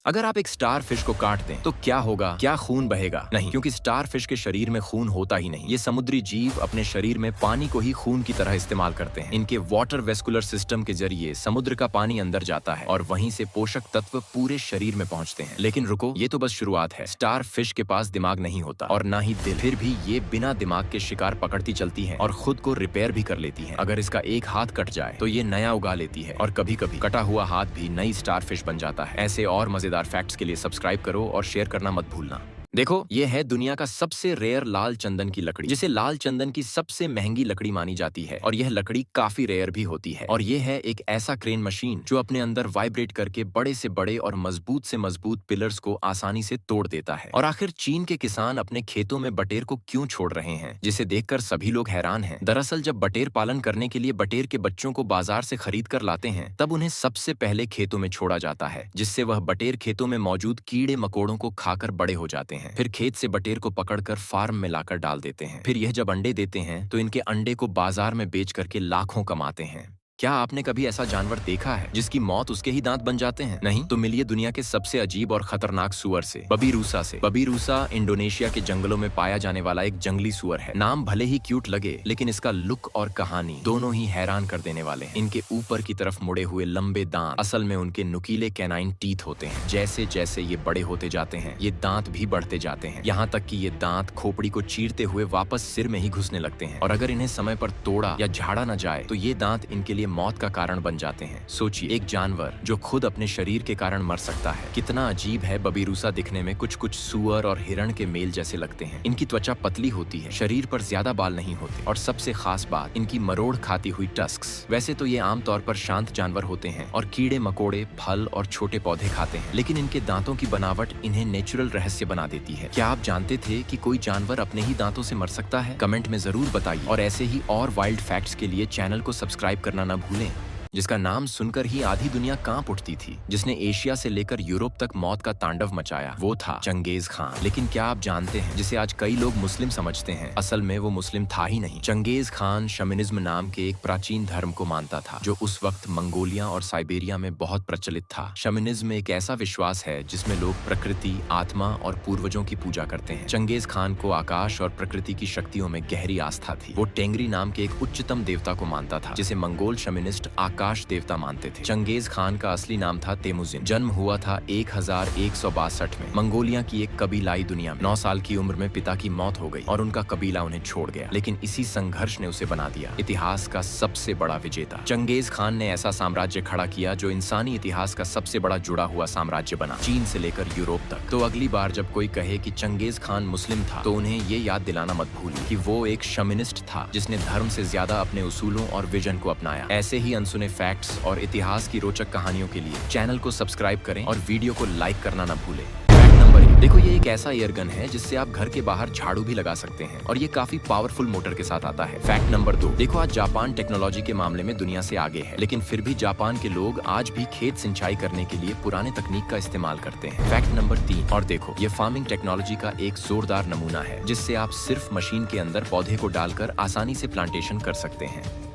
अगर आप एक स्टार फिश को काट दें तो क्या होगा? क्या खून बहेगा? नहीं, क्योंकि स्टार फिश के शरीर में खून होता ही नहीं। ये समुद्री जीव अपने शरीर में पानी को ही खून की तरह इस्तेमाल करते हैं। इनके वाटर वेस्कुलर सिस्टम के जरिए समुद्र का पानी अंदर जाता है और वहीं से पोषक तत्व पूरे शरीर में पहुंचते हैं। लेकिन रुको, ये तो बस शुरुआत है। स्टार फिश के पास दिमाग नहीं होता और ना ही दिल। फिर भी ये बिना दिमाग के शिकार पकड़ती चलती है और खुद को रिपेयर भी कर लेती है। अगर इसका एक हाथ कट जाए तो ये नया उगा लेती है और कभी कभी कटा हुआ हाथ भी नई स्टार फिश बन जाता है। ऐसे और मजेदार फैक्ट्स के लिए सब्सक्राइब करो और शेयर करना मत भूलना। देखो, ये है दुनिया का सबसे रेयर लाल चंदन की लकड़ी, जिसे लाल चंदन की सबसे महंगी लकड़ी मानी जाती है और यह लकड़ी काफी रेयर भी होती है। और यह है एक ऐसा क्रेन मशीन जो अपने अंदर वाइब्रेट करके बड़े से बड़े और मजबूत से मजबूत पिलर्स को आसानी से तोड़ देता है। और आखिर चीन के किसान अपने खेतों में बटेर को क्यों छोड़ रहे हैं, जिसे देखकर सभी लोग हैरान हैं। दरअसल जब बटेर पालन करने के लिए बटेर के बच्चों को बाजार से खरीद कर लाते हैं, तब उन्हें सबसे पहले खेतों में छोड़ा जाता है, जिससे वह बटेर खेतों में मौजूद कीड़े मकोड़ों को खाकर बड़े हो जाते हैं। फिर खेत से बटेर को पकड़कर फार्म में लाकर डाल देते हैं। फिर यह जब अंडे देते हैं तो इनके अंडे को बाजार में बेच करके लाखों कमाते हैं। क्या आपने कभी ऐसा जानवर देखा है जिसकी मौत उसके ही दांत बन जाते हैं? नहीं तो मिलिए दुनिया के सबसे अजीब और खतरनाक सुअर से, बबीरूसा से। बबीरूसा इंडोनेशिया के जंगलों में पाया जाने वाला एक जंगली सुअर है। नाम भले ही क्यूट लगे, लेकिन इसका लुक और कहानी दोनों ही हैरान कर देने वाले हैं। इनके ऊपर की तरफ मुड़े हुए लंबे दांत असल में उनके नुकीले कैनाइन टीथ होते हैं। जैसे जैसे ये बड़े होते जाते हैं, ये दांत भी बढ़ते जाते हैं, यहाँ तक कि ये दांत खोपड़ी को चीरते हुए वापस सिर में ही घुसने लगते हैं। और अगर इन्हें समय पर तोड़ा या झाड़ा न जाए तो ये दांत इनके लिए मौत का कारण बन जाते हैं। सोचिए, एक जानवर जो खुद अपने शरीर के कारण मर सकता है। कितना अजीब है। बबीरूसा दिखने में कुछ कुछ सुअर और हिरण के मेल जैसे लगते हैं। इनकी त्वचा पतली होती है, शरीर पर ज्यादा बाल नहीं होते और सबसे खास बात, इनकी मरोड़ खाती हुई टस्क्स। वैसे तो ये आमतौर पर शांत जानवर होते हैं और कीड़े मकोड़े, फल और छोटे पौधे खाते हैं, लेकिन इनके दांतों की बनावट इन्हें नेचुरल रहस्य बना देती है। क्या आप जानते थे कि कोई जानवर अपने ही दांतों से मर सकता है? कमेंट में जरूर बताइए। और ऐसे ही और वाइल्ड फैक्ट्स के लिए चैनल को सब्सक्राइब करना न भूलें। जिसका नाम सुनकर ही आधी दुनिया कांप उठती थी, जिसने एशिया से लेकर यूरोप तक मौत का तांडव मचाया, वो था चंगेज खान। लेकिन क्या आप जानते हैं, जिसे आज कई लोग मुस्लिम समझते हैं, असल में वो मुस्लिम था ही नहीं। चंगेज खान शमिनिज्म नाम के एक प्राचीन धर्म को मानता था, जो उस वक्त मंगोलिया और साइबेरिया में बहुत प्रचलित था। शमिनिज्म एक ऐसा विश्वास है जिसमें लोग प्रकृति, आत्मा और पूर्वजों की पूजा करते हैं। चंगेज खान को आकाश और प्रकृति की शक्तियों में गहरी आस्था थी। वो टेंगरी नाम के एक उच्चतम देवता को मानता था, जिसे मंगोल शमिनिस्ट आकाश देवता मानते थे। चंगेज खान का असली नाम था तेमुजिन। जन्म हुआ था 1162 में मंगोलिया की एक कबीलाई दुनिया में। 9 साल की उम्र में पिता की मौत हो गई और उनका कबीला उन्हें छोड़ गया, लेकिन इसी संघर्ष ने उसे बना दिया इतिहास का सबसे बड़ा विजेता। चंगेज खान ने ऐसा साम्राज्य खड़ा किया जो इंसानी इतिहास का सबसे बड़ा जुड़ा हुआ साम्राज्य बना, चीन से लेकर यूरोप तक। तो अगली बार जब कोई कहे कि चंगेज खान मुस्लिम था, तो उन्हें ये याद दिलाना मत भूलिए कि वो एक शमिनिस्ट था, जिसने धर्म से ज्यादा अपने उसूलों और विजन को अपनाया। ऐसे ही अनसुने फैक्ट्स और इतिहास की रोचक कहानियों के लिए चैनल को सब्सक्राइब करें और वीडियो को लाइक करना न भूलें। फैक्ट नंबर 1, देखो, ये एक ऐसा एयरगन है जिससे आप घर के बाहर झाड़ू भी लगा सकते हैं और ये काफी पावरफुल मोटर के साथ आता है। फैक्ट नंबर 2, देखो, आज जापान टेक्नोलॉजी के मामले में दुनिया से आगे है, लेकिन फिर भी जापान के लोग आज भी खेत सिंचाई करने के लिए पुराने तकनीक का इस्तेमाल करते हैं। फैक्ट नंबर 3, और देखो, ये फार्मिंग टेक्नोलॉजी का एक जोरदार नमूना है, जिससे आप सिर्फ मशीन के अंदर पौधे को डालकर आसानी से प्लांटेशन कर सकते हैं।